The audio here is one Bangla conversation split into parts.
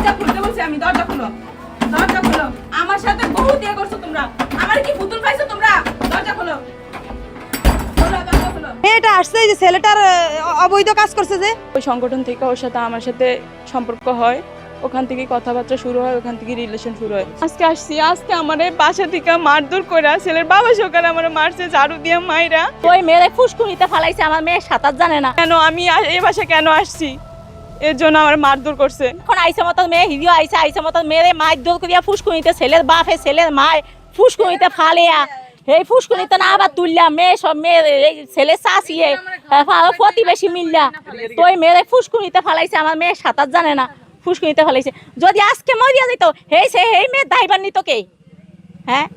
দরজা খুলতে বলছি আমি, দরজা খুলো, দরজা খুলো। আমার সাথে বহুত ইয়ে করছো তোমরা, আমার কি পুতুল পাইছো তোমরা? দরজা খুলো, খোলো, দরজা খুলো। মেয়েটা আসছে যে ছেলেটার অবৈধ কাজ করছে, যে ওই সংগঠন থেকে ওর সাথে আমার সাথে সম্পর্ক হয়, ওখান থেকে কথাবার্তা শুরু হয়, ওখান থেকে রিলেশন শুরু হয়। আজকে আসছি, আজকে আমার বাসা থেকে মারধর করে ছেলের বাবা সকালে আমার মারছে ঝাড়ু দিয়ে মাইরা। ওই মেয়ে ফুসকুনিতে ফালাইছে, আমার মেয়ে সাঁতার জানে না। কেন আমি এই বাসা কেন আসছি, এর জন্য আমার মারধর করছে। এখন আইসে মতো মেয়ে হিরিও আইসে মতো মেয়েরে মারধর করিয়া ফুসকুনিতে ছেলের বাপে ছেলের মায় ফুসকুনিতে ফালিয়া এই ফুসকুনিতে না আবার তুললা মেয়ে সব মেয়ে এই ছেলে চাষিয়ে প্রতিবেশী মিললা তো ওই মেয়েরে ফুসকুনিতে ফালাইছে, আমার মেয়ে সাঁতার জানে না, ফুসকুনিতে ফালাইছে। যদি আজকে মরিয়া যেত সেই মেয়ের দায়ভার নিত কে? হ্যাঁ,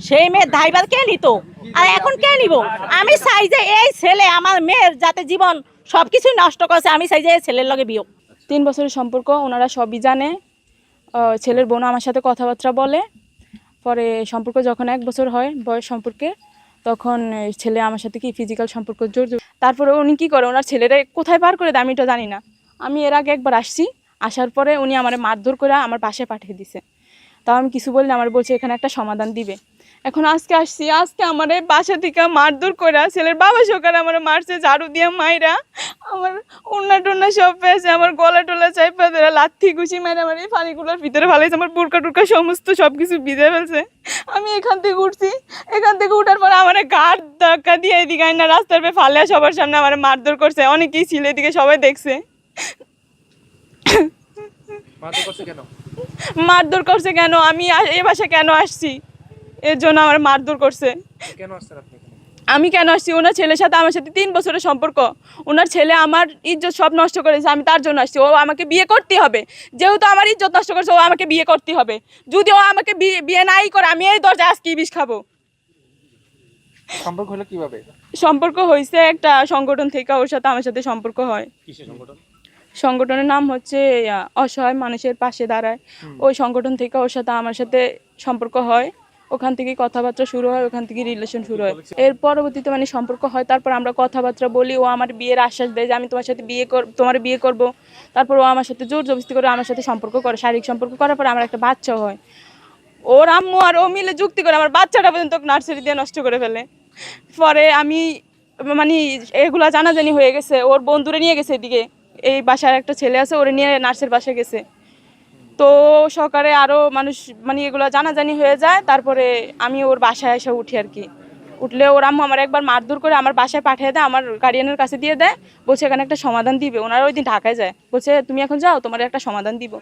সেই মেয়ের দায়ভার কে নিত? আর এখন কে নিব? আমি চাই যে এই ছেলে আমার মেয়ের যাতে জীবন সবকিছুই নষ্ট করেছে, আমি চাই যে এই ছেলের লগে বিয়ে। 3 বছরের সম্পর্ক, ওনারা সবই জানে। ছেলের বোন আমার সাথে কথাবার্তা বলে। পরে সম্পর্ক যখন 1 বছর হয় বয়স সম্পর্কে, তখন ছেলে আমার সাথে কি ফিজিক্যাল সম্পর্ক জোর। তারপরে উনি কি করে, ওনার ছেলেরা কোথায় পার করে দেয় আমি এটা জানি না। আমি এর আগে একবার আসছি, আসার পরে উনি আমার মারধর করে আমার বাসায় পাঠিয়ে দিছে। তাও আমি কিছু বললে আমার বলছে এখানে একটা সমাধান দিবে। এখন আজকে আসছি, আজকে আমার বাসা থেকে মারধর করে ছেলের বাবা সকালে আমার মারছে ঝাড়ু দিয়ে মাইরা, আমার ওন্না টোন্না সব পেয়েছে, আমার গলা টোলা চাইপা ধরে লাথি ঘুষি মাইরা আমার এই পানিগুলোর ভিতরে ফেলেছে, আমার বুরকা টুরকা সমস্ত সব কিছু ভিজে ফেলছে। আমি এখান থেকে উঠছি, এখান থেকে উঠার পরে আমার ঘাট ধাক্কা দিয়ে এদিকে আইনা রাস্তার পে ফালে সবার সামনে আমার মারধর করছে। অনেকেই ছিল এদিকে, সবাই দেখছে। মারধর করছে কেন, আমি এই বাসা কেন আসছি, এর জন্য আমার মারধর করছে। আমি কেন আসছি, ওনার ছেলের সাথে আমার সাথে 3 বছরের সম্পর্ক, ওনার ছেলে আমার ইজ্জত সব নষ্ট করেছে, আমি তার জন্য আসছি। ও আমাকে বিয়ে করতে হবে, যেহেতু আমার ইজ্জত নষ্ট করেছে, ও আমাকে বিয়ে করতে হবে। যদি ও আমাকে বিয়ে নাই করে, আমি এই দরজা আজকে বিষ খাবো। সম্পর্ক হলো কিভাবে? সম্পর্ক হয়েছে একটা সংগঠন থেকে ওর সাথে আমার সাথে সম্পর্ক হয়। কিসের সংগঠন? সংগঠনের নাম হচ্ছে অসহায় মানুষের পাশে দাঁড়ায়। ওই সংগঠন থেকে ওর সাথে আমার সাথে সম্পর্ক হয়, ওখান থেকে কথাবার্তা শুরু হয়, ওখান থেকে রিলেশন শুরু হয়। এর পরবর্তীতে মানে সম্পর্ক হয়, তারপর আমরা কথাবার্তা বলি। ও আমার বিয়ের আশ্বাস দেয় যে আমি তোমার সাথে তোমার বিয়ে করব। তারপর ও আমার সাথে জোর জবরদস্তি করে আমার সাথে সম্পর্ক করে, শারীরিক সম্পর্ক করার পর আমার একটা বাচ্চা হয়। ওর আম্মু আর ও মিলে যুক্তি করে আমার বাচ্চাটা পর্যন্ত নার্সারি দিয়ে নষ্ট করে ফেলে। পরে আমি মানে এগুলা জানাজানি হয়ে গেছে, ওর বন্ধুরে নিয়ে গেছে এদিকে, এই বাসার একটা ছেলে আছে, ওরে নিয়ে নার্সের বাসায় গেছে। তো সকালে আরও মানুষ মানে এগুলো জানাজানি হয়ে যায়। তারপরে আমি ওর বাসায় এসে উঠি আর কি। উঠলে ওর আম্মু আমার একবার মারধর করে আমার বাসায় পাঠিয়ে দেয়, আমার গার্ডিয়ানের কাছে দিয়ে দেয়, বলছে এখানে একটা সমাধান দিবে। ওনারা ওই দিন ঢাকায় যায়, বলছে তুমি এখন যাও, তোমার একটা সমাধান দিব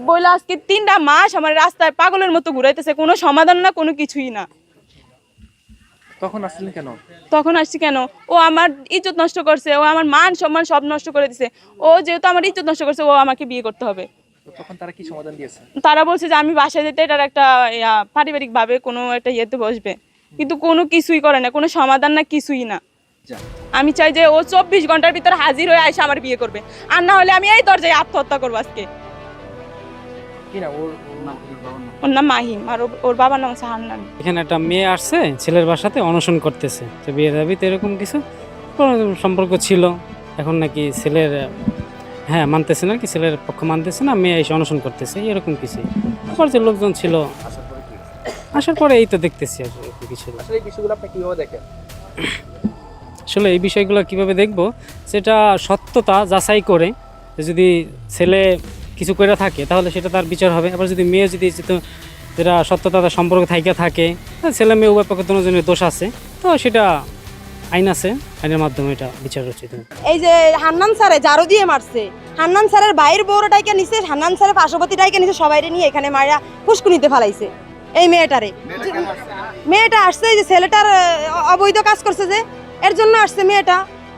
বলে। আজকে 3টা মাস আমার রাস্তায় পাগলের মতো ঘুরাইতেছে, কোনো সমাধান না, কোনো কিছুই না। তখন আসলেন কেন? তখন আসছি কেন, ও আমার ইজ্জত নষ্ট করছে, ও আমার মান সম্মান সব নষ্ট করে দিছে। ও যেহেতু আমার ইজ্জত নষ্ট করছে, ও আমাকে বিয়ে করতে হবে। তখন তারা কি সমাধান দিয়েছে? তারা বলছে যে আমি বাসায় যেতে এটার একটা পারিবারিক ভাবে কোনো একটা ইয়েতে বসবে, কিন্তু কোনো কিছুই করে না, কোনো সমাধান না, কিছুই না। আমি চাই যে ও 24 ঘন্টার ভিতরে হাজির হয়ে আসে আমার বিয়ে করবে, আর না হলে আমি এই দরজায় আত্মহত্যা করবো আজকে। কি না ওর ওর নাম মাহিম, আর ওর বাবার নাম হচ্ছে হান্নান। এখানে একটা মেয়ে আসছে ছেলের বাসাতে অনশন করতেছে, তো বিয়ে দাবিতে এরকম কিছু কোনো সম্পর্ক ছিল। এখন নাকি ছেলের মানতেছে না, কি ছেলের পক্ষ মানতেছে না, মেয়ে এসে অনশন করতেছে, এরকম কিছু। আবার যে লোকজন ছিল আসার পরে এই তো দেখতেছি আর কিছু। আসলে এই বিষয়গুলো আপনি কিভাবে দেখেন? আসলে এই বিষয়গুলো কিভাবে দেখবো, সেটা সত্যতা যাচাই করে, যদি ছেলে কিছু করে থাকে তাহলে সেটা তার বিচার হবে। আবার যদি মেয়ে যদি যেটা সত্যতা তার সম্পর্ক থাইকা থাকে, ছেলে মেয়ে উভয় পক্ষে দুজনের দোষ আছে, তো সেটা আইন আছে, আইনের মাধ্যমে এটা বিচার উচিত। এই যে হান্নান স্যারে ঝাড়ু দিয়ে মারছে, হান্নান স্যারের বাইরের বউরা ডাইকে নিছে, হান্নান স্যারের পার্শ্ববর্তী ডাইকে নিছে, সবাইরে নিয়ে এখানে মারা ফুসকুনিতে ফেলাইছে এই মেয়েটারে। মেয়েটা আসছে যে ছেলেটার অবৈধ কাজ করছে, যে এর জন্য আসছে মেয়েটা।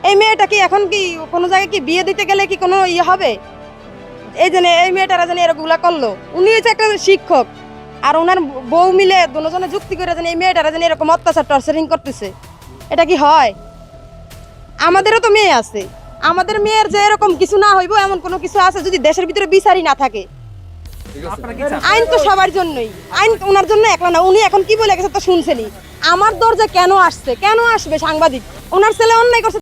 এই মেয়েটা কি এখন কি কোনো জায়গায় কি বিয়ে দিতে গেলে কি কোনো ইয়ে হবে? এই জন্য এই মেয়েটারা যেন এরকমগুলা করলো। উনি হচ্ছে একটা শিক্ষক, আর ওনার বউ মিলে দুজনে যুক্তি করে যেন এই মেয়েটারা যেন এরকম অত্যাচার টর্চারিং করতেছে, এটা কি হয়? আমাদেরও তো মেয়ে আছে, আমাদের মেয়ের যে এরকম কিছু না হইব এমন কোনো কিছু আছে যদি দেশের ভিতরে বিচারই না থাকে? আইন তো সবার জন্যই, আইন ওনার জন্য একলা না। উনি এখন কি বলে গেছে তো শুনছেনি, আমার দরজা কেন আসছে, কেন আসবে সাংবাদিক? ওনার ছেলে অন্যায় করছে।